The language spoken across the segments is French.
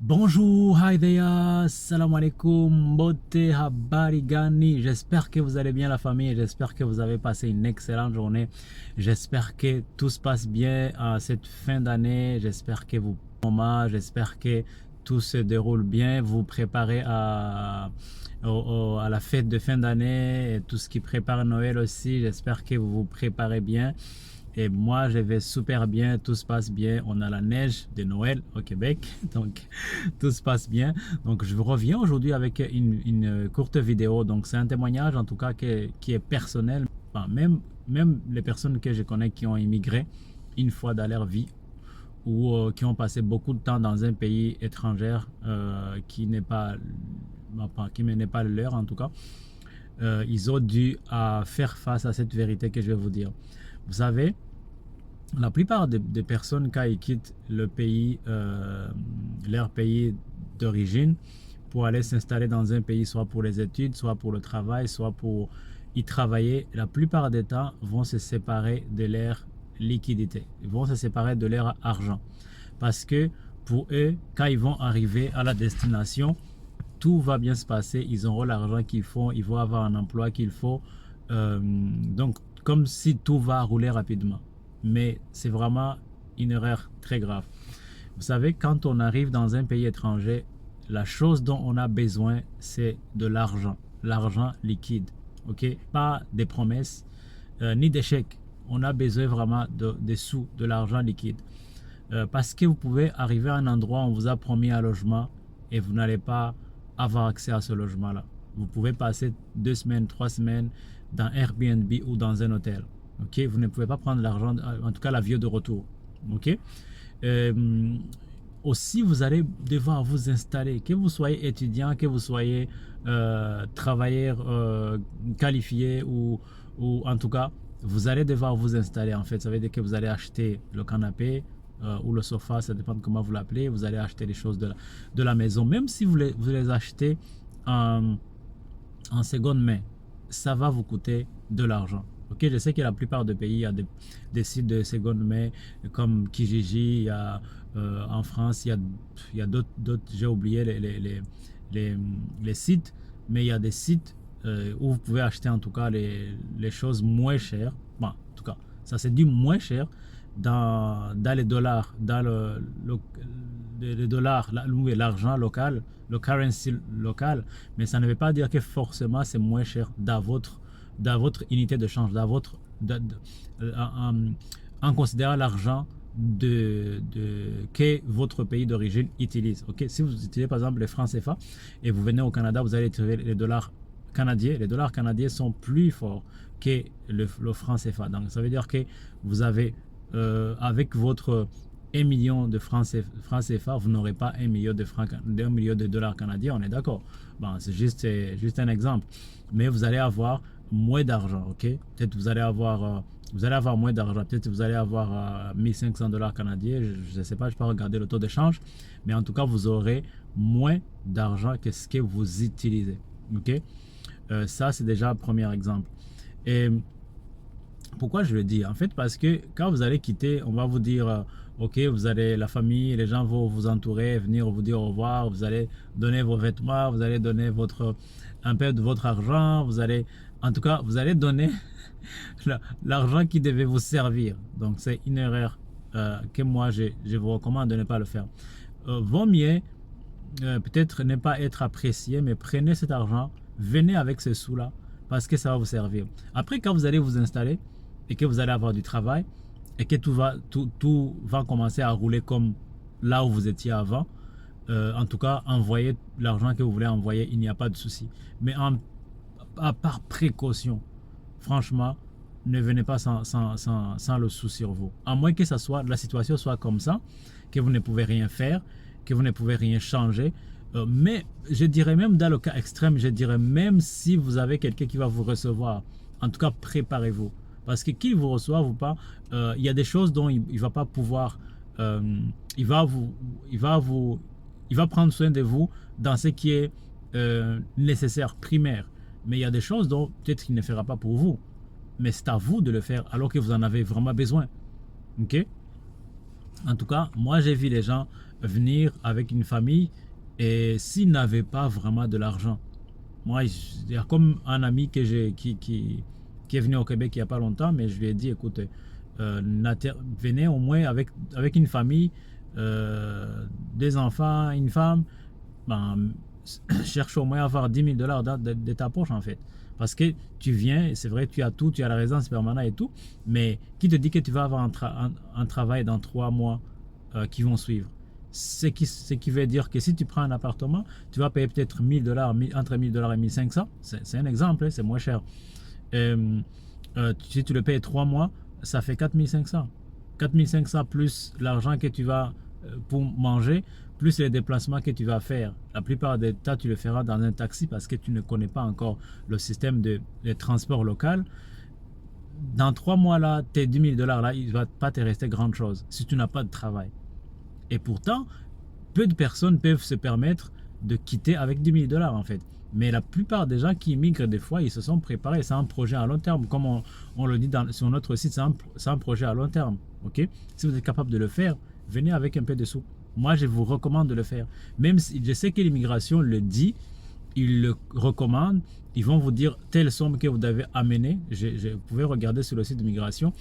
Bonjour, hi there, salam alaikum, bote habari gani. J'espère que vous allez bien la famille, j'espère que vous avez passé une excellente journée. J'espère que tout se passe bien à cette fin d'année, j'espère que vous j'espère que tout se déroule bien. Vous préparez à la fête de fin d'année et tout ce qui prépare Noël aussi. J'espère que vous vous préparez bien. Et moi, je vais super bien, tout se passe bien. On a la neige de Noël au Québec, donc tout se passe bien. Donc, je reviens aujourd'hui avec une courte vidéo. Donc, c'est un témoignage en tout cas qui est personnel. Enfin, même les personnes que je connais qui ont immigré une fois dans leur vie ou qui ont passé beaucoup de temps dans un pays étranger qui n'est pas, qui n'est pas le leur en tout cas, ils ont dû faire face à cette vérité que je vais vous dire. Vous savez, la plupart des personnes, quand ils quittent le pays, leur pays d'origine, pour aller s'installer dans un pays, soit pour les études, soit pour le travail, soit pour y travailler, la plupart des temps vont se séparer de leur liquidité. Ils vont se séparer de leur argent. Parce que pour eux, quand ils vont arriver à la destination, tout va bien se passer. Ils auront l'argent qu'il faut, ils vont avoir un emploi qu'il faut. Donc, comme si tout va rouler rapidement. Mais c'est vraiment une erreur très grave. Vous savez, quand on arrive dans un pays étranger, la chose dont on a besoin, c'est de l'argent. L'argent liquide. OK? Pas des promesses, ni des chèques. On a besoin vraiment des sous, de l'argent liquide. Parce que vous pouvez arriver à un endroit où on vous a promis un logement et vous n'allez pas avoir accès à ce logement-là. Vous pouvez passer 2 semaines, 3 semaines dans Airbnb ou dans un hôtel. Ok, vous ne pouvez pas prendre l'argent, en tout cas l'avion de retour. Ok. Euh, Aussi, vous allez devoir vous installer, que vous soyez étudiant, que vous soyez travailleur qualifié ou en tout cas, vous allez devoir vous installer en fait. Ça veut dire que vous allez acheter le canapé, ou le sofa, ça dépend de comment vous l'appelez. Vous allez acheter les choses de la maison, même si vous les achetez en, en seconde main, ça va vous coûter de l'argent. Ok, je sais que la plupart des pays, il y a des sites de seconde main comme Kijiji, il y a, en France, il y a d'autres, j'ai oublié les sites, mais il y a des sites où vous pouvez acheter en tout cas les choses moins chères. Bon, en tout cas, ça c'est du moins cher dans les dollars, dans le dollar, l'argent local, le currency local, mais ça ne veut pas dire que forcément c'est moins cher dans votre unité de change, en considérant l'argent que votre pays d'origine utilise. Okay? Si vous utilisez par exemple les francs CFA et vous venez au Canada, vous allez trouver les dollars canadiens. Les dollars canadiens sont plus forts que le franc CFA. Donc ça veut dire que vous avez, avec votre 1 million de francs CFA, vous n'aurez pas 1 million d'1 million de dollars canadiens, on est d'accord. Bon, c'est juste un exemple. Mais vous allez avoir moins d'argent, ok? Peut-être vous allez avoir moins d'argent. Peut-être vous allez avoir 1500 dollars canadiens. Je ne sais pas, je ne peux pas regarder le taux d'échange. Mais en tout cas, vous aurez moins d'argent que ce que vous utilisez, ok? Ça, c'est déjà un premier exemple. Et pourquoi je le dis? En fait, parce que quand vous allez quitter, on va vous dire, ok, vous allez, la famille, les gens vont vous entourer, venir vous dire au revoir, vous allez donner vos vêtements, vous allez donner un peu de votre argent, vous allez, en tout cas, vous allez donner l'argent qui devait vous servir. Donc, c'est une erreur que moi, je vous recommande de ne pas le faire. Vaut mieux peut-être ne pas être apprécié, mais prenez cet argent, venez avec ce sous-là, parce que ça va vous servir. Après, quand vous allez vous installer et que vous allez avoir du travail et que tout va commencer à rouler comme là où vous étiez avant, en tout cas, envoyez l'argent que vous voulez envoyer, il n'y a pas de souci. Mais par précaution, franchement, ne venez pas sans le sou sur vous. À moins que la situation soit comme ça, que vous ne pouvez rien faire, que vous ne pouvez rien changer. Mais je dirais même dans le cas extrême, je dirais même si vous avez quelqu'un qui va vous recevoir, en tout cas préparez-vous. Parce que qu'il vous reçoive ou pas, il y a des choses dont il ne va pas pouvoir, euh, il va vous, il va vous, il va prendre soin de vous dans ce qui est nécessaire, primaire. Mais il y a des choses dont peut-être qu'il ne fera pas pour vous. Mais c'est à vous de le faire alors que vous en avez vraiment besoin. Ok? En tout cas, moi j'ai vu les gens venir avec une famille et s'ils n'avaient pas vraiment de l'argent. Moi, il y a comme un ami que qui est venu au Québec il n'y a pas longtemps, mais je lui ai dit, écoute, venez au moins avec une famille, des enfants, une femme, ben, cherche au moins à avoir 10 000 $ de ta poche en fait. Parce que tu viens, c'est vrai, tu as tout, tu as la résidence permanente et tout, mais qui te dit que tu vas avoir un travail dans 3 mois qui vont suivre? Ce qui veut dire que si tu prends un appartement, tu vas payer peut-être 1000 $, entre 1000 $ et 1500. C'est un exemple, hein, c'est moins cher. Si tu le payes 3 mois, ça fait 4500. 4500 plus l'argent que tu vas pour manger, plus les déplacements que tu vas faire. La plupart des temps, tu le feras dans un taxi parce que tu ne connais pas encore le système de transport local. Dans 3 mois là, tes 10 000 $ là, il ne va pas te rester grand chose si tu n'as pas de travail. Et pourtant, peu de personnes peuvent se permettre de quitter avec 10 000 $ en fait. Mais la plupart des gens qui immigrent, des fois, ils se sont préparés. C'est un projet à long terme. Comme on le dit sur notre site, c'est un projet à long terme. Ok? Si vous êtes capable de le faire, venez avec un peu de sous. Moi, je vous recommande de le faire. Même si je sais que l'immigration le dit, ils le recommandent. Ils vont vous dire telle somme que vous devez amener. Vous pouvez regarder sur le site d'immigration.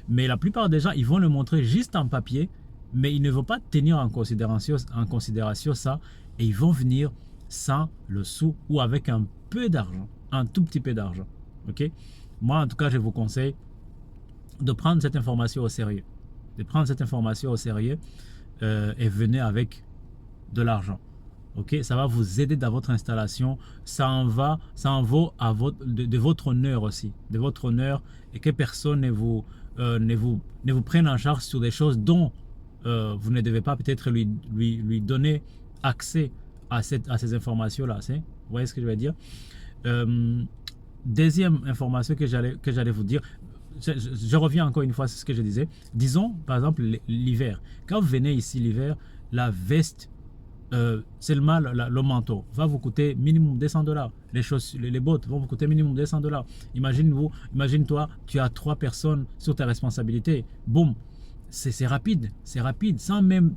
Mais la plupart des gens, ils vont le montrer juste en papier. Mais ils ne vont pas tenir en considération ça. Et ils vont venir sans le sou ou avec un peu d'argent, un tout petit peu d'argent. Ok? Moi, en tout cas, je vous conseille de prendre cette information au sérieux. De prendre cette information au sérieux et venez avec de l'argent. Ok? Ça va vous aider dans votre installation. Ça en vaut à de votre honneur aussi. De votre honneur et que personne ne vous prenne en charge sur des choses dont vous ne devez pas peut-être lui donner accès à ces informations-là. Vous voyez ce que je veux dire? Deuxième information que j'allais vous dire, je reviens encore une fois sur ce que je disais. Disons, par exemple, l'hiver. Quand vous venez ici l'hiver, la veste, seulement le manteau va vous coûter minimum 200 $. Les chaussures, les bottes vont vous coûter minimum 200 $. Imagine-toi, tu as 3 personnes sur ta responsabilité. Boum, c'est rapide, sans même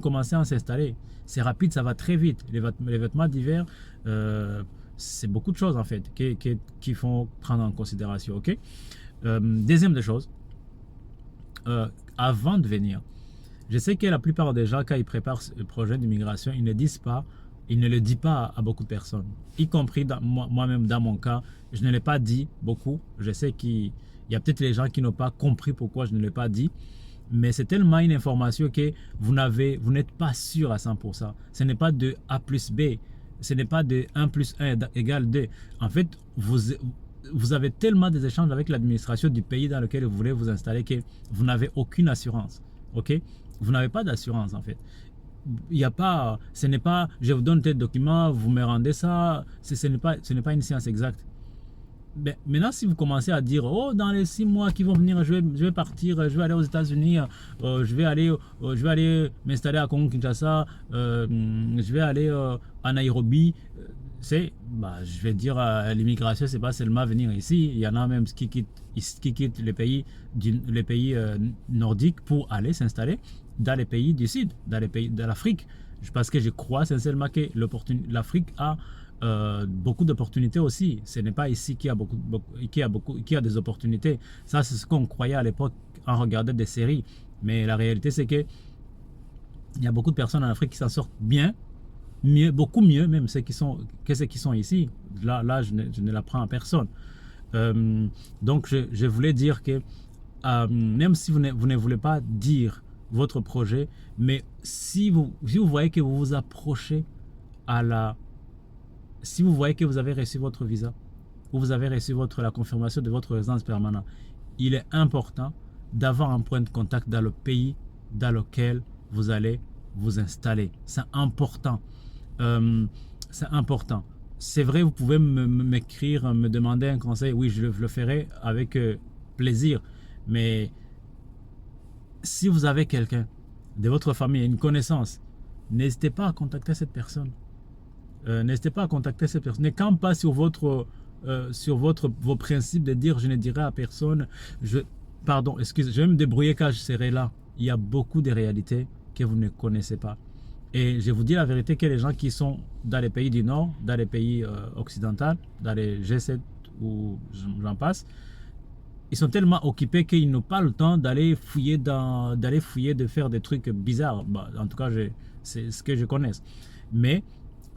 commencer à s'installer. C'est rapide, ça va très vite. Les vêtements d'hiver, c'est beaucoup de choses en fait qu'il faut prendre en considération. Ok? Deuxième des choses, avant de venir, je sais que la plupart des gens, quand ils préparent le projet d'immigration, ils ne le disent pas à beaucoup de personnes, y compris moi-même dans mon cas. Je ne l'ai pas dit beaucoup. Je sais qu'il y a peut-être les gens qui n'ont pas compris pourquoi je ne l'ai pas dit. Mais c'est tellement une information que vous n'êtes pas sûr à 100%. Ce n'est pas de A plus B. Ce n'est pas de 1 plus 1 égale 2. En fait, vous avez tellement des échanges avec l'administration du pays dans lequel vous voulez vous installer que vous n'avez aucune assurance. Ok? Vous n'avez pas d'assurance en fait. Ce n'est pas, je vous donne tel document, vous me rendez ça. Ce n'est pas une science exacte. Ben, maintenant, si vous commencez à dire, oh, dans les 6 mois qui vont venir, je vais partir, je vais aller aux États-Unis, je vais aller m'installer à Congo-Kinshasa, je vais aller à Nairobi, je vais dire, l'immigration, c'est pas seulement venir ici. Il y en a même qui quittent les pays nordiques pour aller s'installer dans les pays du Sud, dans les pays de l'Afrique. Parce que je crois sincèrement que l'Afrique a beaucoup d'opportunités aussi. Ce n'est pas ici qu'il y a des opportunités. Ça, c'est ce qu'on croyait à l'époque en regardant des séries. Mais la réalité, c'est que il y a beaucoup de personnes en Afrique qui s'en sortent bien, beaucoup mieux même que ceux qui sont ici. Là je ne l'apprends à personne. Donc, je voulais dire que même si vous ne voulez pas dire votre projet, mais si vous voyez que vous vous approchez si vous voyez que vous avez reçu votre visa ou vous avez reçu la confirmation de votre résidence permanente, il est important d'avoir un point de contact dans le pays dans lequel vous allez vous installer. C'est important. C'est important. C'est vrai, vous pouvez m'écrire, me demander un conseil. Oui, je le ferai avec plaisir. Mais si vous avez quelqu'un de votre famille, une connaissance, n'hésitez pas à contacter cette personne. N'hésitez pas à contacter cette personne. Ne campe pas sur vos principes de dire je ne dirai à personne. Je vais me débrouiller quand je serai là. il y a beaucoup de réalités que vous ne connaissez pas. Et je vous dis la vérité que les gens qui sont dans les pays du Nord, dans les pays occidentaux, dans les G7 ou j'en passe, ils sont tellement occupés qu'ils n'ont pas le temps d'aller fouiller, de faire des trucs bizarres. Bah, en tout cas, c'est ce que je connais. Mais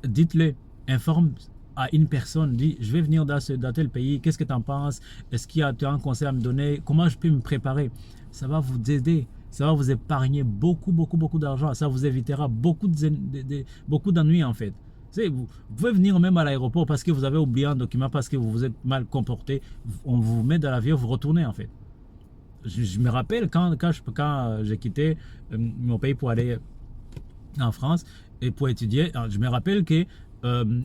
dites-le, informe à une personne, dit je vais venir dans tel pays, qu'est-ce que tu en penses? Est-ce qu'il y a un conseil à me donner? Comment je peux me préparer? Ça va vous aider, ça va vous épargner beaucoup d'argent, ça vous évitera beaucoup d'ennuis en fait. Vous pouvez venir même à l'aéroport parce que vous avez oublié un document, parce que vous vous êtes mal comporté, on vous met dans l'avion, vous retournez en fait. Je me rappelle quand j'ai quitté mon pays pour aller en France et pour étudier, je me rappelle que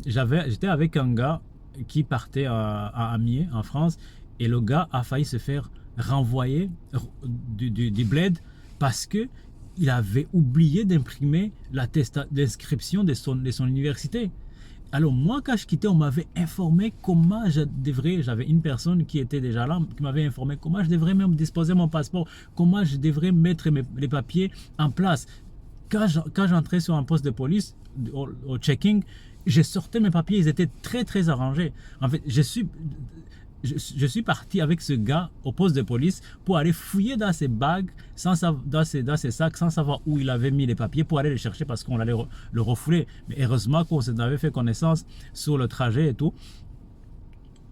j'étais avec un gars qui partait à Amiens en France et le gars a failli se faire renvoyer du bled parce que il avait oublié d'imprimer l'attestation d'inscription de son université. Alors moi, quand je quittais, on m'avait informé comment j'avais une personne qui était déjà là, qui m'avait informé comment je devrais même disposer mon passeport, comment je devrais mettre les papiers en place. Quand j'entrais sur un poste de police, au checking, je sortais mes papiers, ils étaient très arrangés. En fait, je suis parti avec ce gars au poste de police pour aller fouiller dans ses bagues, dans ses sacs, sans savoir où il avait mis les papiers, pour aller les chercher parce qu'on allait le refouler. Mais heureusement qu'on s'en avait fait connaissance sur le trajet et tout.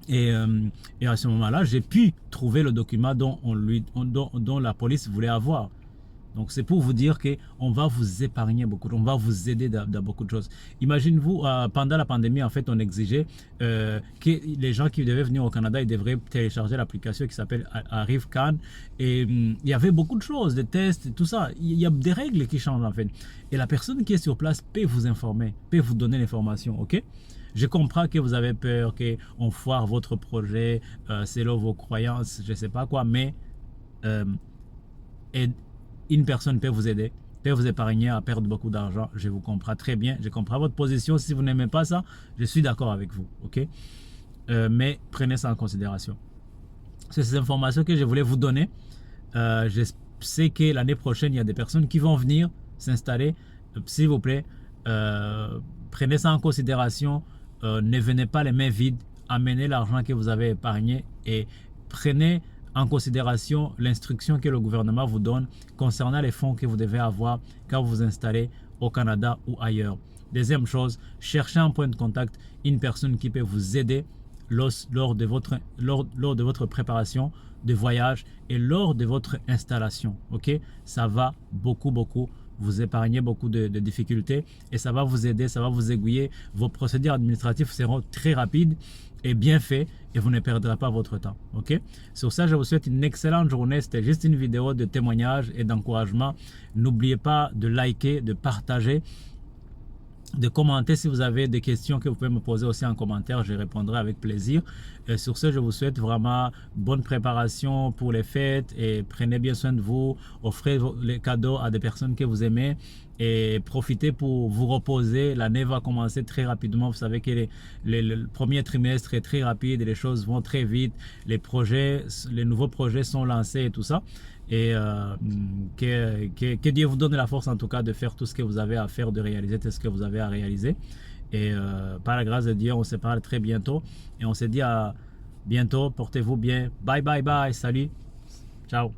Et à ce moment-là, j'ai pu trouver le document dont la police voulait avoir. Donc c'est pour vous dire qu'on va vous épargner beaucoup, on va vous aider dans beaucoup de choses. Imaginez-vous, pendant la pandémie, en fait, on exigeait que les gens qui devaient venir au Canada, ils devraient télécharger l'application qui s'appelle ArriveCan. Et il y avait beaucoup de choses, des tests, et tout ça. Il y a des règles qui changent en fait. Et la personne qui est sur place peut vous informer, peut vous donner l'information, ok? Je comprends que vous avez peur qu'on foire votre projet selon vos croyances, je ne sais pas quoi, mais une personne peut vous aider, peut vous épargner à perdre beaucoup d'argent. Je vous comprends très bien, je comprends votre position. Si vous n'aimez pas ça, je suis d'accord avec vous, ok? Mais prenez ça en considération. C'est ces informations que je voulais vous donner. Je sais que l'année prochaine, il y a des personnes qui vont venir s'installer. S'il vous plaît, prenez ça en considération. Ne venez pas les mains vides. Amenez l'argent que vous avez épargné et prenez en considération l'instruction que le gouvernement vous donne concernant les fonds que vous devez avoir quand vous vous installez au Canada ou ailleurs. Deuxième chose, cherchez un point de contact, une personne qui peut vous aider lors de votre préparation de voyage et lors de votre installation. Ok, ça va beaucoup vous épargner beaucoup de difficultés et ça va vous aider, ça va vous aiguiller. Vos procédures administratives seront très rapides et bien faits et vous ne perdrez pas votre temps. Ok, sur ça, je vous souhaite une excellente journée. C'était juste une vidéo de témoignage et d'encouragement. N'oubliez pas de liker, de partager, de commenter. Si vous avez des questions que vous pouvez me poser aussi en commentaire, je répondrai avec plaisir. Et sur ce, je vous souhaite vraiment bonne préparation pour les fêtes et prenez bien soin de vous. Offrez les cadeaux à des personnes que vous aimez et profitez pour vous reposer. L'année va commencer très rapidement. Vous savez que le premier trimestre est très rapide et les choses vont très vite. Les nouveaux projets sont lancés et tout ça. Et que Dieu vous donne la force en tout cas de faire tout ce que vous avez à faire, de réaliser tout ce que vous avez à réaliser. Et par la grâce de Dieu, on se parle très bientôt. Et on se dit à bientôt, portez-vous bien. Bye, salut, ciao.